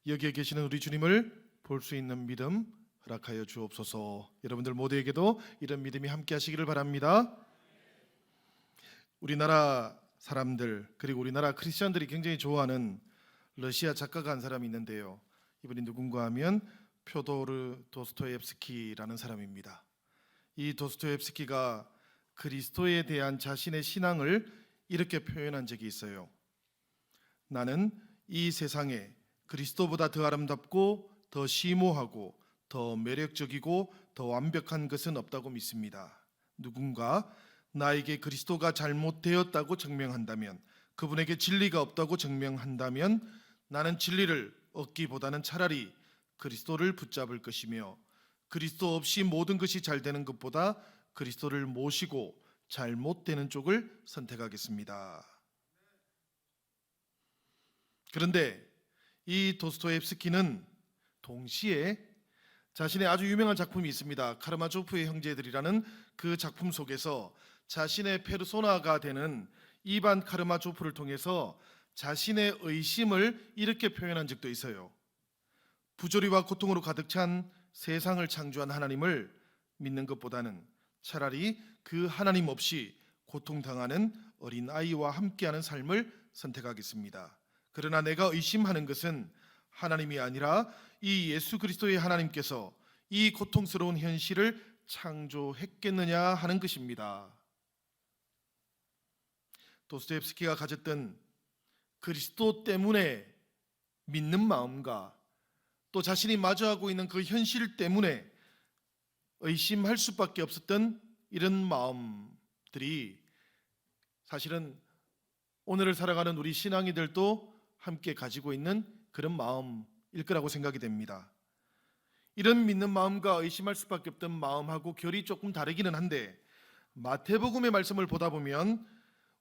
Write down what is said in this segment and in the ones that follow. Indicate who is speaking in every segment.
Speaker 1: 여기에 계시는 우리 주님을 볼 수 있는 믿음 허락하여 주옵소서. 여러분들 모두에게도 이런 믿음이 함께 하시기를 바랍니다. 우리나라 사람들 그리고 우리나라 크리스천들이 굉장히 좋아하는 러시아 작가가 한 사람이 있는데요. 이분이 누군가 하면 표도르 도스토옙스키라는 사람입니다. 이 도스토옙스키가 그리스도에 대한 자신의 신앙을 이렇게 표현한 적이 있어요. 나는 이 세상에 그리스도보다 더 아름답고 더 심오하고 더 매력적이고 더 완벽한 것은 없다고 믿습니다. 누군가 나에게 그리스도가 잘못되었다고 증명한다면, 그분에게 진리가 없다고 증명한다면 나는 진리를 얻기보다는 차라리 그리스도를 붙잡을 것이며, 그리스도 없이 모든 것이 잘 되는 것보다 그리스도를 모시고 잘못되는 쪽을 선택하겠습니다. 그런데 이 도스토옙스키는 동시에 자신의 아주 유명한 작품이 있습니다. 카라마조프의 형제들이라는 그 작품 속에서 자신의 페르소나가 되는 이반 카라마조프를 통해서 자신의 의심을 이렇게 표현한 적도 있어요. 부조리와 고통으로 가득 찬 세상을 창조한 하나님을 믿는 것보다는 차라리 그 하나님 없이 고통당하는 어린아이와 함께하는 삶을 선택하겠습니다. 그러나 내가 의심하는 것은 하나님이 아니라 이 예수 그리스도의 하나님께서 이 고통스러운 현실을 창조했겠느냐 하는 것입니다. 도스토옙스키가 가졌던 그리스도 때문에 믿는 마음과 또 자신이 마주하고 있는 그 현실 때문에 의심할 수밖에 없었던 이런 마음들이 사실은 오늘을 살아가는 우리 신앙이들도 함께 가지고 있는 그런 마음일 거라고 생각이 됩니다. 이런 믿는 마음과 의심할 수밖에 없던 마음하고 결이 조금 다르기는 한데, 마태복음의 말씀을 보다 보면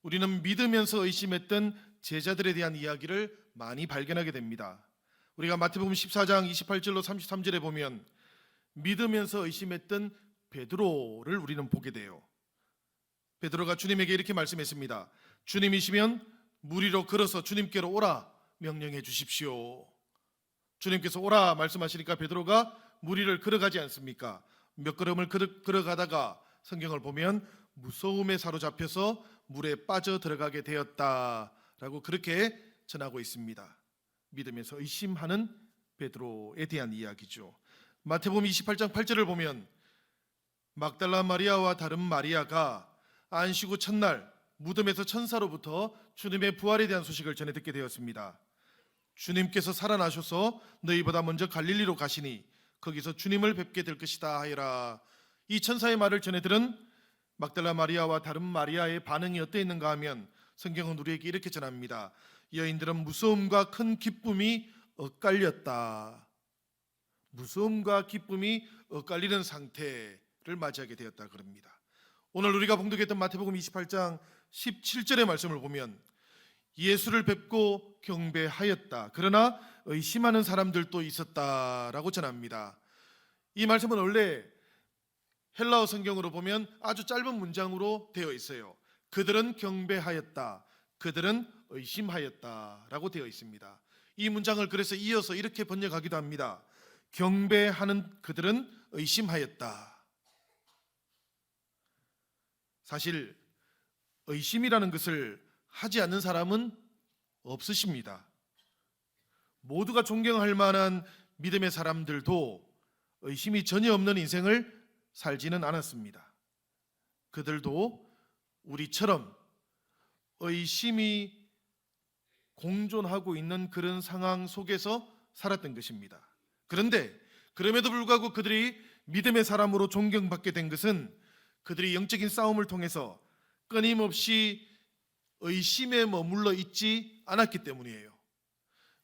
Speaker 1: 우리는 믿으면서 의심했던 제자들에 대한 이야기를 많이 발견하게 됩니다. 우리가 마태복음 14장 28절로 33절에 보면 믿으면서 의심했던 베드로를 우리는 보게 돼요. 베드로가 주님에게 이렇게 말씀했습니다. 주님이시면 물 위로 걸어서 주님께로 오라 명령해 주십시오. 주님께서 오라 말씀하시니까 베드로가 물 위를 걸어가지 않습니까? 몇 걸음을 걸어가다가 성경을 보면 무서움에 사로잡혀서 물에 빠져 들어가게 되었다라고 그렇게 전하고 있습니다. 믿으면서 의심하는 베드로에 대한 이야기죠. 마태복음 28장 8절을 보면 막달라 마리아와 다른 마리아가 안식 후 첫날 무덤에서 천사로부터 주님의 부활에 대한 소식을 전해 듣게 되었습니다. 주님께서 살아나셔서 너희보다 먼저 갈릴리로 가시니 거기서 주님을 뵙게 될 것이다 하여라. 이 천사의 말을 전해 들은 막달라 마리아와 다른 마리아의 반응이 어떠했는가 하면 성경은 우리에게 이렇게 전합니다. 여인들은 무서움과 큰 기쁨이 엇갈렸다. 무서움과 기쁨이 엇갈리는 상태를 맞이하게 되었다 그럽니다. 오늘 우리가 봉독했던 마태복음 28장 17절의 말씀을 보면 예수를 뵙고 경배하였다. 그러나 의심하는 사람들도 있었다라고 전합니다. 이 말씀은 원래 헬라어 성경으로 보면 아주 짧은 문장으로 되어 있어요. 그들은 경배하였다. 그들은 의심하였다라고 되어 있습니다. 이 문장을 그래서 이어서 이렇게 번역하기도 합니다. 경배하는 그들은 의심하였다. 사실 의심이라는 것을 하지 않는 사람은 없으십니다. 모두가 존경할 만한 믿음의 사람들도 의심이 전혀 없는 인생을 살지는 않았습니다. 그들도 우리처럼 의심이 공존하고 있는 그런 상황 속에서 살았던 것입니다. 그런데 그럼에도 불구하고 그들이 믿음의 사람으로 존경받게 된 것은 그들이 영적인 싸움을 통해서 끊임없이 의심에 머물러 있지 않았기 때문이에요.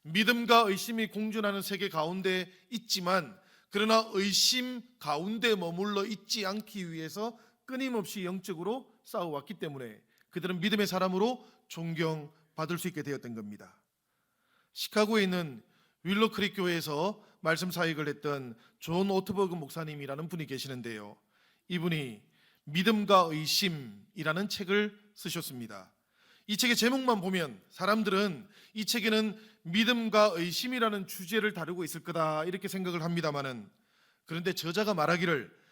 Speaker 1: 믿음과 의심이 공존하는 세계 가운데 있지만 그러나 의심 가운데 머물러 있지 않기 위해서 끊임없이 영적으로 싸워왔기 때문에 그들은 믿음의 사람으로 존경받을 수 있게 되었던 겁니다. 시카고에 있는 윌로 크릭 교회에서 말씀 사역을 했던 존 오트버그 목사님이라는 분이 계시는데요. 이분이 믿음과 의심이라는 책을 쓰셨습니다. 이 책의 제목만 보면 사람들은 이 책에는 믿음과 의심이라는 주제를 다루고 있을 거다 이렇게 생각을 합니다마는, 그런데 저자가 말하기를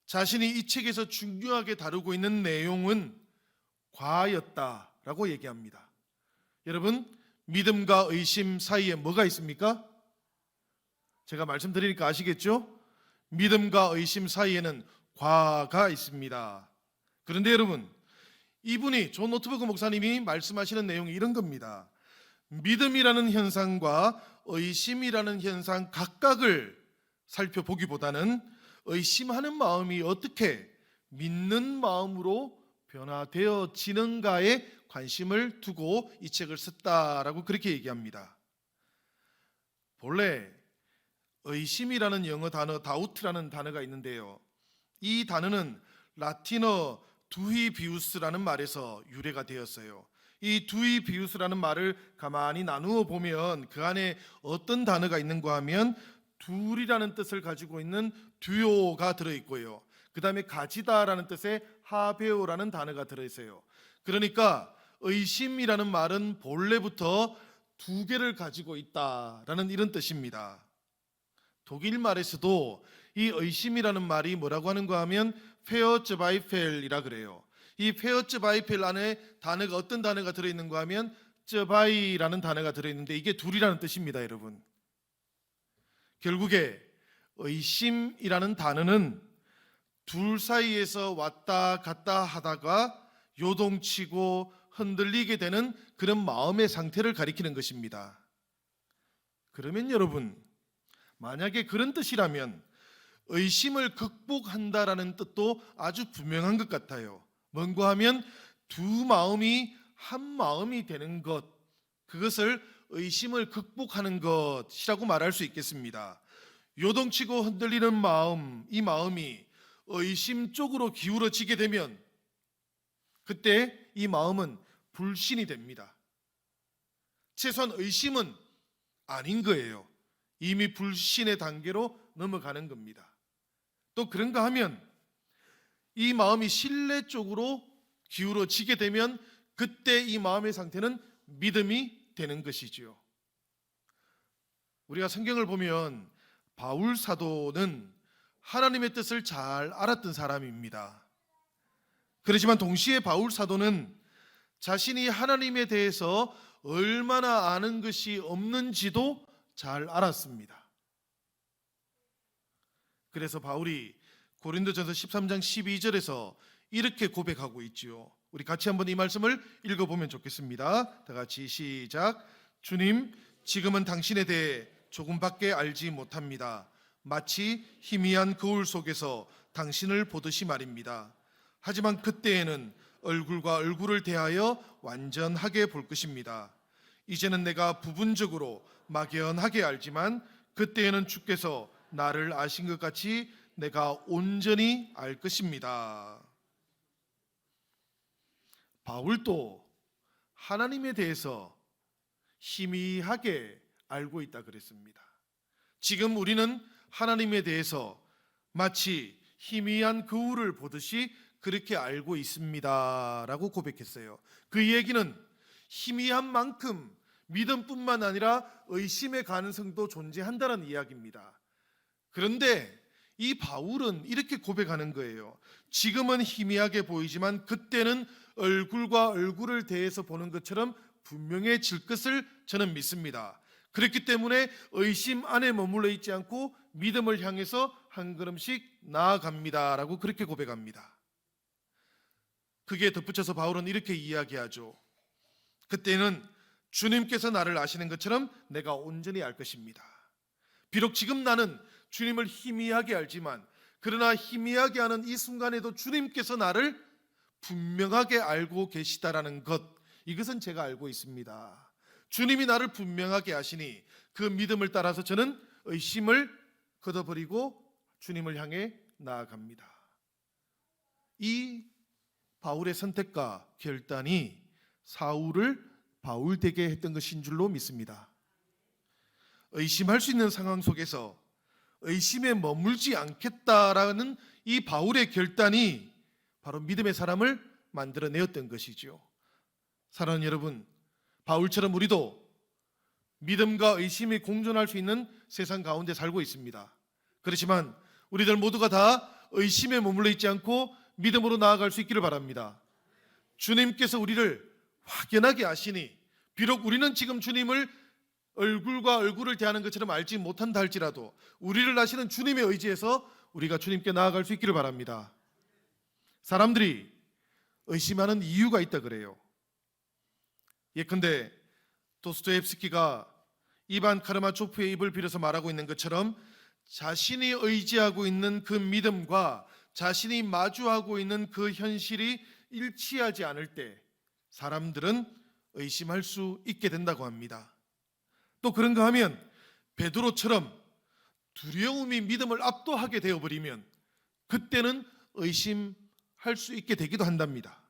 Speaker 1: 자신이 이 책에서 중요하게 다루고 있는 내용은 과였다라고 얘기합니다. 여러분, 믿음과 의심 사이에 뭐가 있습니까? 제가 말씀드리니까 아시겠죠? 믿음과 의심 사이에는 과가 있습니다. 그런데 여러분, 이분이 존 노트버그 목사님이 말씀하시는 내용이 이런 겁니다. 믿음이라는 현상과 의심이라는 현상 각각을 살펴보기보다는 의심하는 마음이 어떻게 믿는 마음으로 변화되어지는가에 관심을 두고 이 책을 썼다라고 그렇게 얘기합니다. 본래 의심이라는 영어 단어 다우트라는 단어가 있는데요, 이 단어는 라틴어 두히비우스라는 말에서 유래가 되었어요. 이 두히비우스라는 말을 가만히 나누어 보면 그 안에 어떤 단어가 있는가 하면 둘이라는 뜻을 가지고 있는 듀오가 들어있고요, 그 다음에 가지다라는 뜻의 하베오라는 단어가 들어있어요. 그러니까 의심이라는 말은 본래부터 두 개를 가지고 있다라는 이런 뜻입니다. 독일 말에서도 이 의심이라는 말이 뭐라고 하는가 하면 페어츠바이펠이라 그래요. 이 페어츠바이펠 안에 단어가 어떤 단어가 들어있는가 하면 쯔바이라는 단어가 들어있는데 이게 둘이라는 뜻입니다. 여러분, 결국에 의심이라는 단어는 둘 사이에서 왔다 갔다 하다가 요동치고 흔들리게 되는 그런 마음의 상태를 가리키는 것입니다. 그러면 여러분, 만약에 그런 뜻이라면 의심을 극복한다라는 뜻도 아주 분명한 것 같아요. 뭔가 하면 두 마음이 한 마음이 되는 것, 그것을 의심을 극복하는 것이라고 말할 수 있겠습니다. 요동치고 흔들리는 마음, 이 마음이 의심 쪽으로 기울어지게 되면 그때 이 마음은 불신이 됩니다. 최소한 의심은 아닌 거예요. 이미 불신의 단계로 넘어가는 겁니다. 또 그런가 하면 이 마음이 신뢰 쪽으로 기울어지게 되면 그때 이 마음의 상태는 믿음이 되는 것이지요. 우리가 성경을 보면 바울 사도는 하나님의 뜻을 잘 알았던 사람입니다. 그렇지만 동시에 바울 사도는 자신이 하나님에 대해서 얼마나 아는 것이 없는지도 잘 알았습니다. 그래서 바울이 고린도전서 13장 12절에서 이렇게 고백하고 있지요. 우리 같이 한번 이 말씀을 읽어보면 좋겠습니다. 다 같이 시작. 주님, 지금은 당신에 대해 조금밖에 알지 못합니다. 마치 희미한 거울 속에서 당신을 보듯이 말입니다. 하지만 그때에는 얼굴과 얼굴을 대하여 완전하게 볼 것입니다. 이제는 내가 부분적으로 막연하게 알지만 그때에는 주께서 나를 아신 것 같이 내가 온전히 알 것입니다. 바울도 하나님에 대해서 희미하게 알고 있다 그랬습니다. 지금 우리는 하나님에 대해서 마치 희미한 거울을 보듯이 그렇게 알고 있습니다 라고 고백했어요. 그 얘기는 희미한 만큼 믿음뿐만 아니라 의심의 가능성도 존재한다는 이야기입니다. 그런데 이 바울은 이렇게 고백하는 거예요. 지금은 희미하게 보이지만 그때는 얼굴과 얼굴을 대해서 보는 것처럼 분명해질 것을 저는 믿습니다. 그렇기 때문에 의심 안에 머물러 있지 않고 믿음을 향해서 한 걸음씩 나아갑니다 라고 그렇게 고백합니다. 그게 덧붙여서 바울은 이렇게 이야기하죠. 그때는 주님께서 나를 아시는 것처럼 내가 온전히 알 것입니다. 비록 지금 나는 주님을 희미하게 알지만 그러나 희미하게 아는 이 순간에도 주님께서 나를 분명하게 알고 계시다라는 것, 이것은 제가 알고 있습니다. 주님이 나를 분명하게 아시니 그 믿음을 따라서 저는 의심을 걷어버리고 주님을 향해 나아갑니다. 이 바울의 선택과 결단이 사울을 바울되게 했던 것인 줄로 믿습니다. 의심할 수 있는 상황 속에서 의심에 머물지 않겠다라는 이 바울의 결단이 바로 믿음의 사람을 만들어내었던 것이죠. 사랑하는 여러분, 바울처럼 우리도 믿음과 의심이 공존할 수 있는 세상 가운데 살고 있습니다. 그렇지만 우리들 모두가 다 의심에 머물러 있지 않고 믿음으로 나아갈 수 있기를 바랍니다. 주님께서 우리를 확연하게 아시니 비록 우리는 지금 주님을 얼굴과 얼굴을 대하는 것처럼 알지 못한다 할지라도 우리를 아시는 주님의 의지에서 우리가 주님께 나아갈 수 있기를 바랍니다. 사람들이 의심하는 이유가 있다 그래요. 예컨대 도스토옙스키가 이반 카르마초프의 입을 빌어서 말하고 있는 것처럼 자신이 의지하고 있는 그 믿음과 자신이 마주하고 있는 그 현실이 일치하지 않을 때 사람들은 의심할 수 있게 된다고 합니다. 또 그런가 하면 베드로처럼 두려움이 믿음을 압도하게 되어버리면 그때는 의심할 수 있게 되기도 한답니다.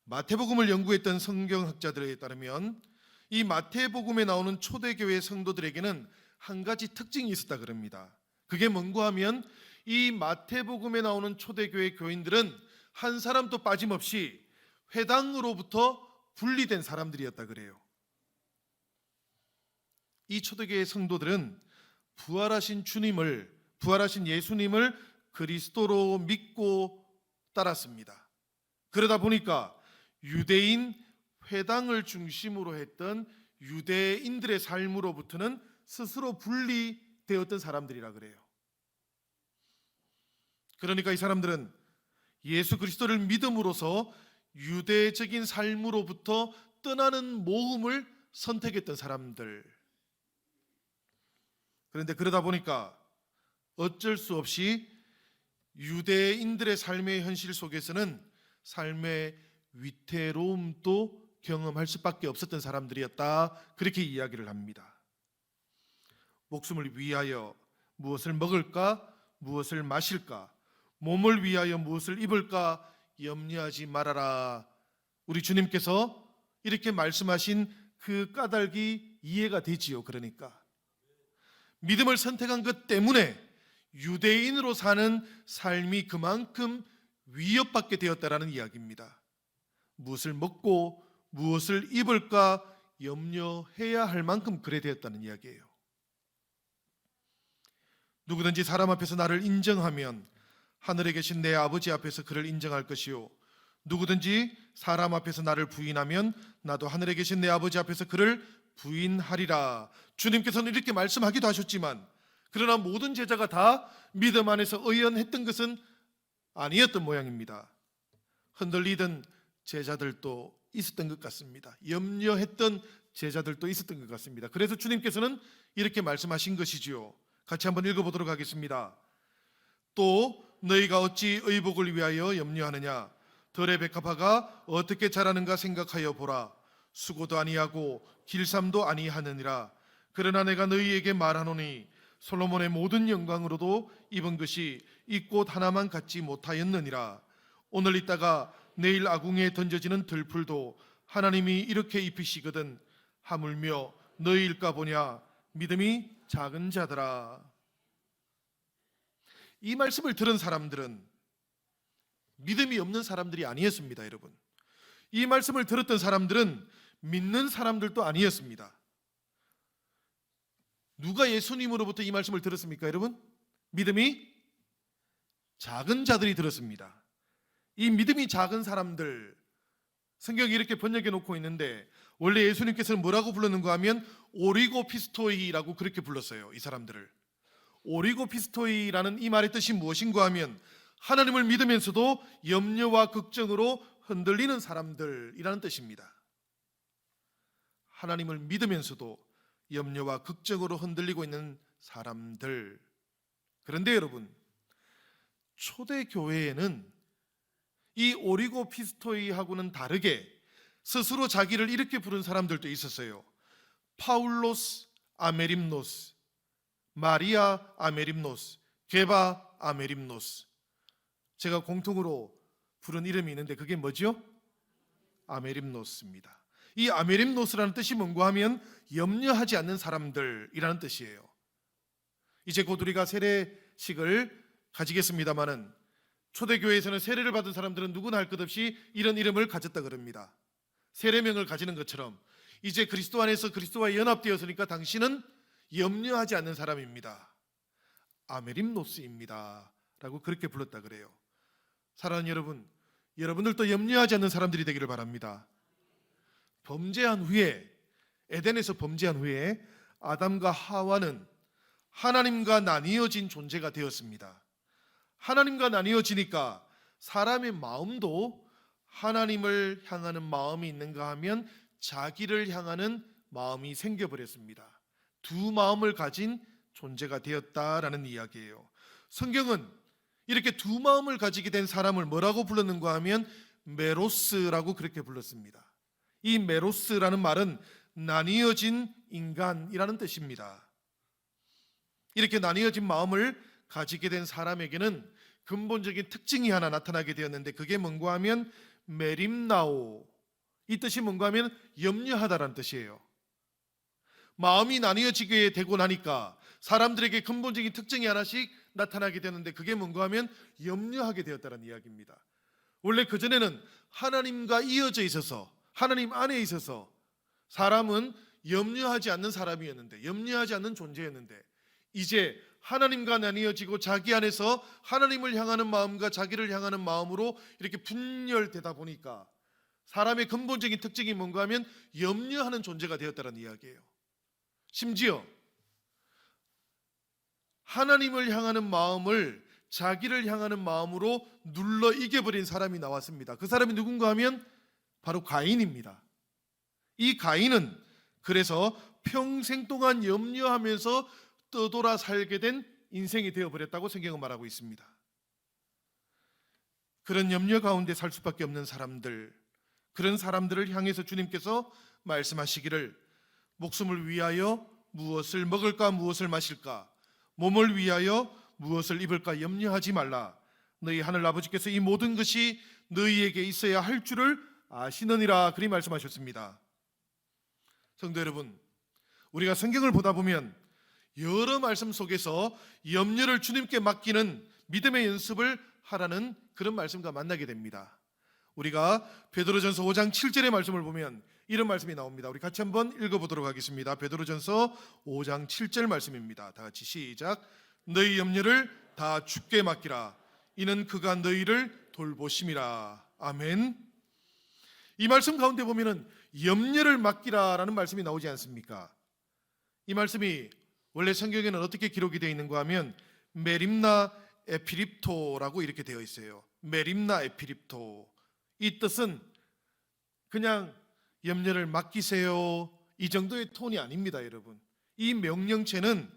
Speaker 1: 마태복음을 연구했던 성경학자들에 따르면 이 마태복음에 나오는 초대교회 성도들에게는 한 가지 특징이 있었다 그럽니다. 그게 뭔가 하면 이 마태복음에 나오는 초대교회 교인들은 한 사람도 빠짐없이 회당으로부터 분리된 사람들이었다 그래요. 이 초대교회 성도들은 부활하신 예수님을 그리스도로 믿고 따랐습니다. 그러다 보니까 유대인 회당을 중심으로 했던 유대인들의 삶으로부터는 스스로 분리되었던 사람들이라 그래요. 그러니까 이 사람들은 예수 그리스도를 믿음으로써 유대적인 삶으로부터 떠나는 모험을 선택했던 사람들. 그런데 그러다 보니까 어쩔 수 없이 유대인들의 삶의 현실 속에서는 삶의 위태로움도 경험할 수밖에 없었던 사람들이었다, 그렇게 이야기를 합니다. 목숨을 위하여 무엇을 먹을까, 무엇을 마실까, 몸을 위하여 무엇을 입을까 염려하지 말아라. 우리 주님께서 이렇게 말씀하신 그 까닭이 이해가 되지요. 그러니까 믿음을 선택한 것 때문에 유대인으로 사는 삶이 그만큼 위협받게 되었다라는 이야기입니다. 무엇을 먹고 무엇을 입을까 염려해야 할 만큼 그래 되었다는 이야기예요. 누구든지 사람 앞에서 나를 인정하면 하늘에 계신 내 아버지 앞에서 그를 인정할 것이요, 누구든지 사람 앞에서 나를 부인하면 나도 하늘에 계신 내 아버지 앞에서 그를 부인하리라. 주님께서는 이렇게 말씀하기도 하셨지만 그러나 모든 제자가 다 믿음 안에서 의연했던 것은 아니었던 모양입니다. 흔들리던 제자들도 있었던 것 같습니다. 염려했던 제자들도 있었던 것 같습니다. 그래서 주님께서는 이렇게 말씀하신 것이지요. 같이 한번 읽어보도록 하겠습니다. 또 너희가 어찌 의복을 위하여 염려하느냐? 들의 백합화가 어떻게 자라는가 생각하여 보라. 수고도 아니하고 길쌈도 아니하느니라. 그러나 내가 너희에게 말하노니 솔로몬의 모든 영광으로도 입은 것이 이 꽃 하나만 갖지 못하였느니라. 오늘 있다가 내일 아궁이에 던져지는 들풀도 하나님이 이렇게 입히시거든 하물며 너희일까 보냐. 믿음이 작은 자들아. 이 말씀을 들은 사람들은 믿음이 없는 사람들이 아니었습니다. 여러분, 이 말씀을 들었던 사람들은 믿는 사람들도 아니었습니다. 누가 예수님으로부터 이 말씀을 들었습니까? 여러분, 믿음이 작은 자들이 들었습니다. 이 믿음이 작은 사람들, 성경이 이렇게 번역해 놓고 있는데 원래 예수님께서는 뭐라고 불렀는가 하면 오리고피스토이라고 그렇게 불렀어요. 이 사람들을. 오리고피스토이라는 이 말의 뜻이 무엇인가 하면 하나님을 믿으면서도 염려와 걱정으로 흔들리는 사람들이라는 뜻입니다. 하나님을 믿으면서도 염려와 걱정으로 흔들리고 있는 사람들. 그런데 여러분, 초대교회에는 이 오리고피스토이하고는 다르게 스스로 자기를 이렇게 부른 사람들도 있었어요. 파울로스 아메림노스, 마리아 아메림노스, 게바 아메림노스. 제가 공통으로 부른 이름이 있는데 그게 뭐죠? 아메림노스입니다. 이 아메림노스라는 뜻이 뭔가 하면 염려하지 않는 사람들이라는 뜻이에요. 이제 곧 우리가 세례식을 가지겠습니다마는 초대교회에서는 세례를 받은 사람들은 누구나 할 것 없이 이런 이름을 가졌다 그럽니다. 세례명을 가지는 것처럼 이제 그리스도 안에서 그리스도와 연합되었으니까 당신은 염려하지 않는 사람입니다. 아메림노스입니다 라고 그렇게 불렀다 그래요. 사랑하는 여러분, 여러분들도 염려하지 않는 사람들이 되기를 바랍니다. 범죄한 후에, 에덴에서 범죄한 후에 아담과 하와는 하나님과 나뉘어진 존재가 되었습니다. 하나님과 나뉘어지니까 사람의 마음도 하나님을 향하는 마음이 있는가 하면 자기를 향하는 마음이 생겨버렸습니다. 두 마음을 가진 존재가 되었다라는 이야기예요. 성경은 이렇게 두 마음을 가지게 된 사람을 뭐라고 불렀는가 하면 메로스라고 그렇게 불렀습니다. 이 메로스라는 말은 나뉘어진 인간이라는 뜻입니다. 이렇게 나뉘어진 마음을 가지게 된 사람에게는 근본적인 특징이 하나 나타나게 되었는데 그게 뭔가 하면 메림나오, 이 뜻이 뭔가 하면 염려하다라는 뜻이에요. 마음이 나뉘어지게 되고 나니까 사람들에게 근본적인 특징이 하나씩 나타나게 되는데 그게 뭔가 하면 염려하게 되었다는 이야기입니다. 원래 그전에는 하나님과 이어져 있어서 하나님 안에 있어서 사람은 염려하지 않는 사람이었는데, 염려하지 않는 존재였는데, 이제 하나님과 나뉘어지고 자기 안에서 하나님을 향하는 마음과 자기를 향하는 마음으로 이렇게 분열되다 보니까 사람의 근본적인 특징이 뭔가 하면 염려하는 존재가 되었다는 이야기예요. 심지어 하나님을 향하는 마음을 자기를 향하는 마음으로 눌러 이겨버린 사람이 나왔습니다. 그 사람이 누군가 하면 바로 가인입니다. 이 가인은 그래서 평생 동안 염려하면서 떠돌아 살게 된 인생이 되어버렸다고 성경은 말하고 있습니다. 그런 염려 가운데 살 수밖에 없는 사람들, 그런 사람들을 향해서 주님께서 말씀하시기를 목숨을 위하여 무엇을 먹을까 무엇을 마실까, 몸을 위하여 무엇을 입을까 염려하지 말라. 너희 하늘 아버지께서 이 모든 것이 너희에게 있어야 할 줄을 아시느니라. 그리 말씀하셨습니다. 성도 여러분, 우리가 성경을 보다 보면 여러 말씀 속에서 염려를 주님께 맡기는 믿음의 연습을 하라는 그런 말씀과 만나게 됩니다. 우리가 베드로전서 5장 7절의 말씀을 보면 이런 말씀이 나옵니다. 우리 같이 한번 읽어보도록 하겠습니다. 베드로전서 5장 7절 말씀입니다. 다 같이 시작. 너희 염려를 다 주께 맡기라. 이는 그가 너희를 돌보심이라. 아멘. 이 말씀 가운데 보면은 염려를 맡기라라는 말씀이 나오지 않습니까? 이 말씀이 원래 성경에는 어떻게 기록이 되어 있는가 하면 메림나 에피립토라고 이렇게 되어 있어요. 메림나 에피립토. 이 뜻은 그냥 염려를 맡기세요 이 정도의 톤이 아닙니다, 여러분. 이 명령체는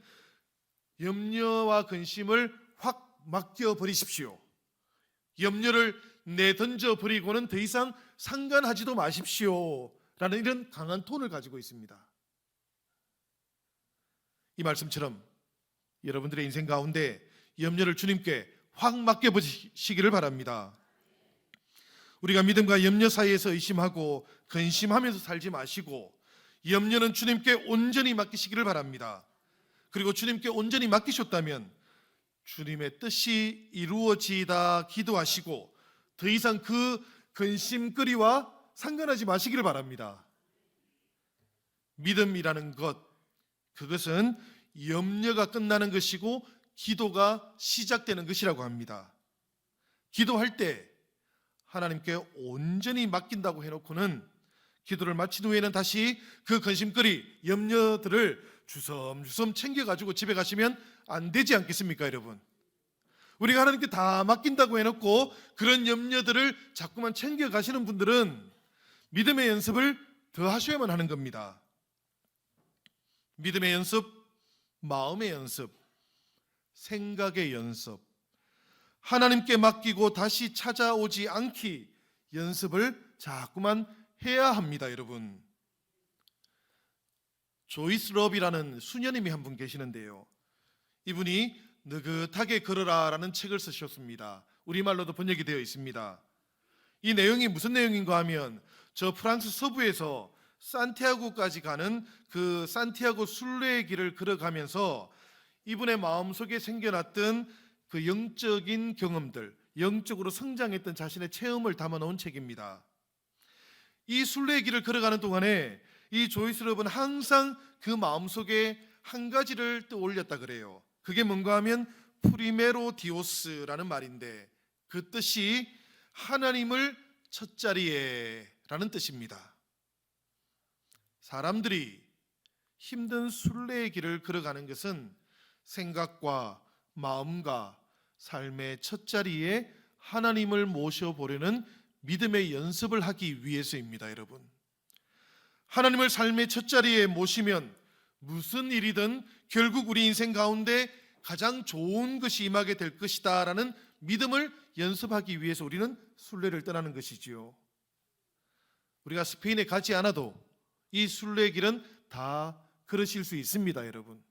Speaker 1: 염려와 근심을 확 맡겨버리십시오. 염려를 내던져 버리고는 더 이상 상관하지도 마십시오 라는 이런 강한 톤을 가지고 있습니다. 이 말씀처럼 여러분들의 인생 가운데 염려를 주님께 확 맡겨보시기를 바랍니다. 우리가 믿음과 염려 사이에서 의심하고 근심하면서 살지 마시고 염려는 주님께 온전히 맡기시기를 바랍니다. 그리고 주님께 온전히 맡기셨다면 주님의 뜻이 이루어지다 기도하시고 더 이상 그 근심거리와 상관하지 마시기를 바랍니다. 믿음이라는 것, 그것은 염려가 끝나는 것이고 기도가 시작되는 것이라고 합니다. 기도할 때 하나님께 온전히 맡긴다고 해놓고는 기도를 마친 후에는 다시 그 근심거리, 염려들을 주섬주섬 챙겨가지고 집에 가시면 안 되지 않겠습니까, 여러분? 우리가 하나님께 다 맡긴다고 해놓고 그런 염려들을 자꾸만 챙겨가시는 분들은 믿음의 연습을 더 하셔야만 하는 겁니다. 믿음의 연습, 마음의 연습, 생각의 연습, 하나님께 맡기고 다시 찾아오지 않기 연습을 자꾸만 해야 합니다, 여러분. 조이스 럽이라는 수녀님이 한 분 계시는데요. 이분이 느긋하게 걸어라라는 책을 쓰셨습니다. 우리말로도 번역이 되어 있습니다. 이 내용이 무슨 내용인가 하면 저 프랑스 서부에서 산티아고까지 가는 그 산티아고 순례의 길을 걸어가면서 이분의 마음속에 생겨났던 그 영적인 경험들, 영적으로 성장했던 자신의 체험을 담아놓은 책입니다. 이 순례의 길을 걸어가는 동안에 이 조이스 럽은 항상 그 마음속에 한 가지를 떠올렸다 그래요. 그게 뭔가 하면 프리메로 디오스라는 말인데 그 뜻이 하나님을 첫자리에 라는 뜻입니다. 사람들이 힘든 순례의 길을 걸어가는 것은 생각과 마음과 삶의 첫자리에 하나님을 모셔보려는 믿음의 연습을 하기 위해서입니다. 여러분, 하나님을 삶의 첫자리에 모시면 무슨 일이든 결국 우리 인생 가운데 가장 좋은 것이 임하게 될 것이다 라는 믿음을 연습하기 위해서 우리는 순례를 떠나는 것이지요. 우리가 스페인에 가지 않아도 이 순례의 길은 다 걸으실 수 있습니다. 여러분,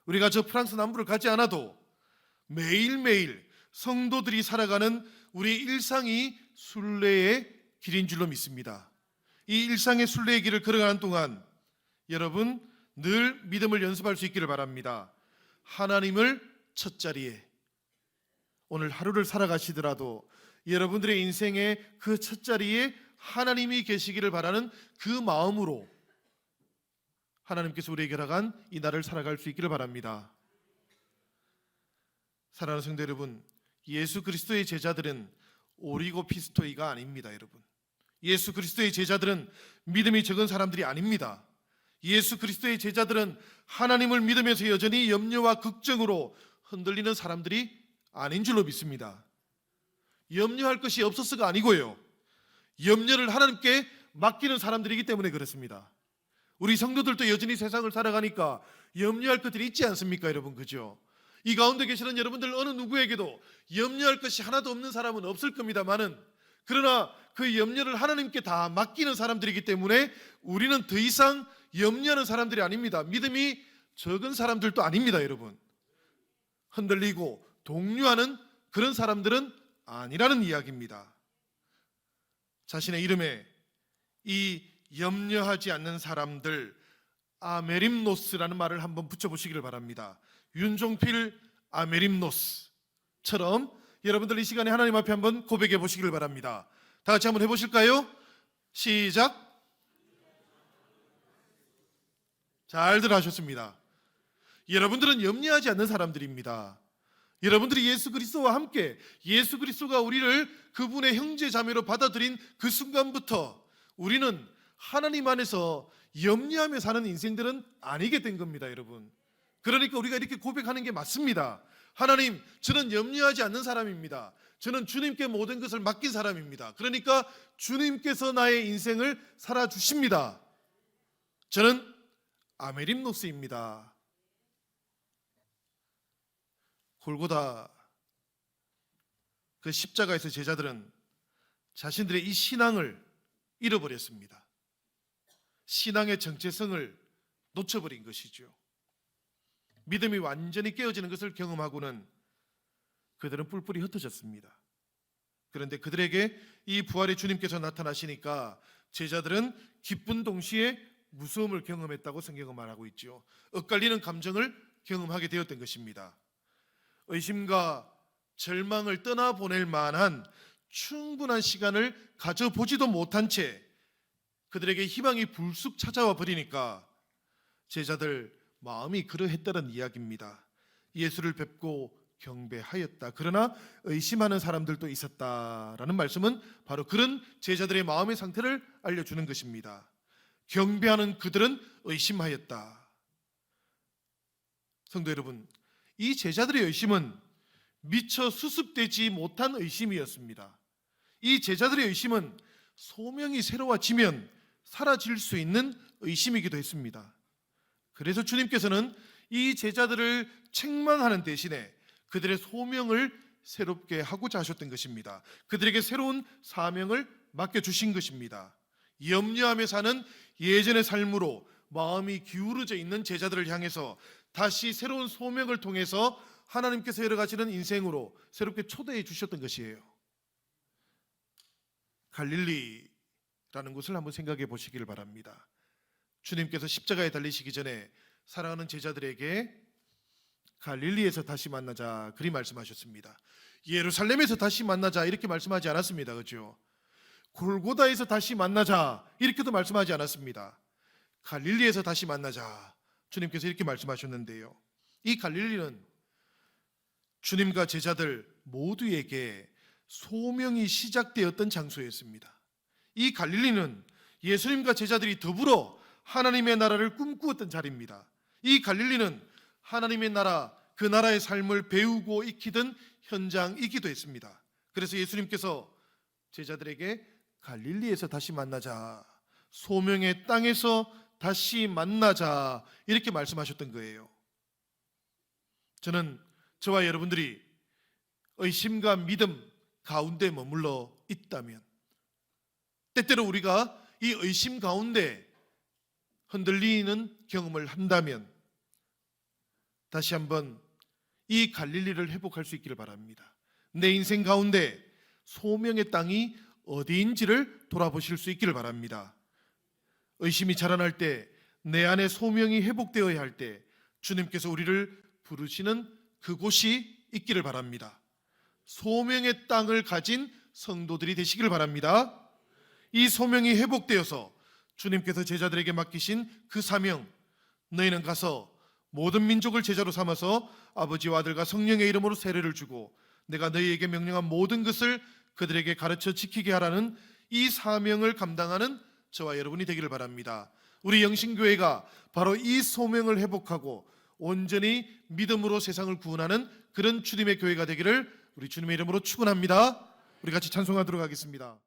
Speaker 1: 우리가 저 프랑스 남부를 가지 않아도 매일매일 성도들이 살아가는 우리 일상이 순례의 길인 줄로 믿습니다. 이 일상의 순례의 길을 걸어가는 동안 여러분 늘 믿음을 연습할 수 있기를 바랍니다. 하나님을 첫자리에, 오늘 하루를 살아가시더라도 여러분들의 인생의 그 첫자리에 하나님이 계시기를 바라는 그 마음으로 하나님께서 우리에게 허락한 이 날을 살아갈 수 있기를 바랍니다. 사랑하는 성도 여러분, 예수 그리스도의 제자들은 오리고피스토이가 아닙니다. 여러분, 예수 그리스도의 제자들은 믿음이 적은 사람들이 아닙니다. 예수 그리스도의 제자들은 하나님을 믿으면서 여전히 염려와 걱정으로 흔들리는 사람들이 아닌 줄로 믿습니다. 염려할 것이 없어서가 아니고요, 염려를 하나님께 맡기는 사람들이기 때문에 그렇습니다. 우리 성도들도 여전히 세상을 살아가니까 염려할 것들이 있지 않습니까? 여러분, 그죠? 이 가운데 계시는 여러분들 어느 누구에게도 염려할 것이 하나도 없는 사람은 없을 겁니다만은, 그러나 그 염려를 하나님께 다 맡기는 사람들이기 때문에 우리는 더 이상 염려하는 사람들이 아닙니다. 믿음이 적은 사람들도 아닙니다. 여러분, 흔들리고 동요하는 그런 사람들은 아니라는 이야기입니다. 자신의 이름에 이 염려하지 않는 사람들, 아메림노스라는 말을 한번 붙여보시기를 바랍니다. 윤종필 아메림노스처럼 여러분들 이 시간에 하나님 앞에 한번 고백해 보시기를 바랍니다. 다 같이 한번 해보실까요? 시작. 잘들 하셨습니다. 여러분들은 염려하지 않는 사람들입니다. 여러분들이 예수 그리스도와 함께, 예수 그리스도가 우리를 그분의 형제 자매로 받아들인 그 순간부터 우리는 하나님 안에서 염려하며 사는 인생들은 아니게 된 겁니다. 여러분, 그러니까 우리가 이렇게 고백하는 게 맞습니다. 하나님, 저는 염려하지 않는 사람입니다. 저는 주님께 모든 것을 맡긴 사람입니다. 그러니까 주님께서 나의 인생을 살아주십니다. 저는 아메림노스입니다. 골고다 그 십자가에서 제자들은 자신들의 이 신앙을 잃어버렸습니다. 신앙의 정체성을 놓쳐버린 것이죠. 믿음이 완전히 깨어지는 것을 경험하고는 그들은 뿔뿔이 흩어졌습니다. 그런데 그들에게 이 부활의 주님께서 나타나시니까 제자들은 기쁜 동시에 무서움을 경험했다고 성경은 말하고 있죠. 엇갈리는 감정을 경험하게 되었던 것입니다. 의심과 절망을 떠나보낼 만한 충분한 시간을 가져보지도 못한 채 그들에게 희망이 불쑥 찾아와 버리니까 제자들 마음이 그러했다는 이야기입니다. 예수를 뵙고 경배하였다. 그러나 의심하는 사람들도 있었다라는 말씀은 바로 그런 제자들의 마음의 상태를 알려주는 것입니다. 경배하는 그들은 의심하였다. 성도 여러분, 이 제자들의 의심은 미처 수습되지 못한 의심이었습니다. 이 제자들의 의심은 소명이 새로워지면 사라질 수 있는 의심이기도 했습니다. 그래서 주님께서는 이 제자들을 책망하는 대신에 그들의 소명을 새롭게 하고자 하셨던 것입니다. 그들에게 새로운 사명을 맡겨주신 것입니다. 염려하며 사는 예전의 삶으로 마음이 기울어져 있는 제자들을 향해서 다시 새로운 소명을 통해서 하나님께서 열어가시는 인생으로 새롭게 초대해 주셨던 것이에요. 갈릴리라는 곳을 한번 생각해 보시기를 바랍니다. 주님께서 십자가에 달리시기 전에 사랑하는 제자들에게 갈릴리에서 다시 만나자 그리 말씀하셨습니다. 예루살렘에서 다시 만나자 이렇게 말씀하지 않았습니다. 그렇죠? 골고다에서 다시 만나자 이렇게도 말씀하지 않았습니다. 갈릴리에서 다시 만나자 주님께서 이렇게 말씀하셨는데요. 이 갈릴리는 주님과 제자들 모두에게 소명이 시작되었던 장소였습니다. 이 갈릴리는 예수님과 제자들이 더불어 하나님의 나라를 꿈꾸었던 자리입니다. 이 갈릴리는 하나님의 나라, 그 나라의 삶을 배우고 익히던 현장이기도 했습니다. 그래서 예수님께서 제자들에게 갈릴리에서 다시 만나자, 소명의 땅에서 다시 만나자 이렇게 말씀하셨던 거예요. 저는 저와 여러분들이 의심과 믿음 가운데 머물러 있다면, 때때로 우리가 이 의심 가운데 흔들리는 경험을 한다면 다시 한번 이 갈릴리를 회복할 수 있기를 바랍니다. 내 인생 가운데 소명의 땅이 어디인지를 돌아보실 수 있기를 바랍니다. 의심이 자라날 때, 내 안에 소명이 회복되어야 할 때 주님께서 우리를 부르시는 그곳이 있기를 바랍니다. 소명의 땅을 가진 성도들이 되시기를 바랍니다. 이 소명이 회복되어서 주님께서 제자들에게 맡기신 그 사명, 너희는 가서 모든 민족을 제자로 삼아서 아버지와 아들과 성령의 이름으로 세례를 주고 내가 너희에게 명령한 모든 것을 그들에게 가르쳐 지키게 하라는 이 사명을 감당하는 저와 여러분이 되기를 바랍니다. 우리 영신교회가 바로 이 소명을 회복하고 온전히 믿음으로 세상을 구원하는 그런 주님의 교회가 되기를 우리 주님의 이름으로 축원합니다. 우리 같이 찬송하도록 하겠습니다.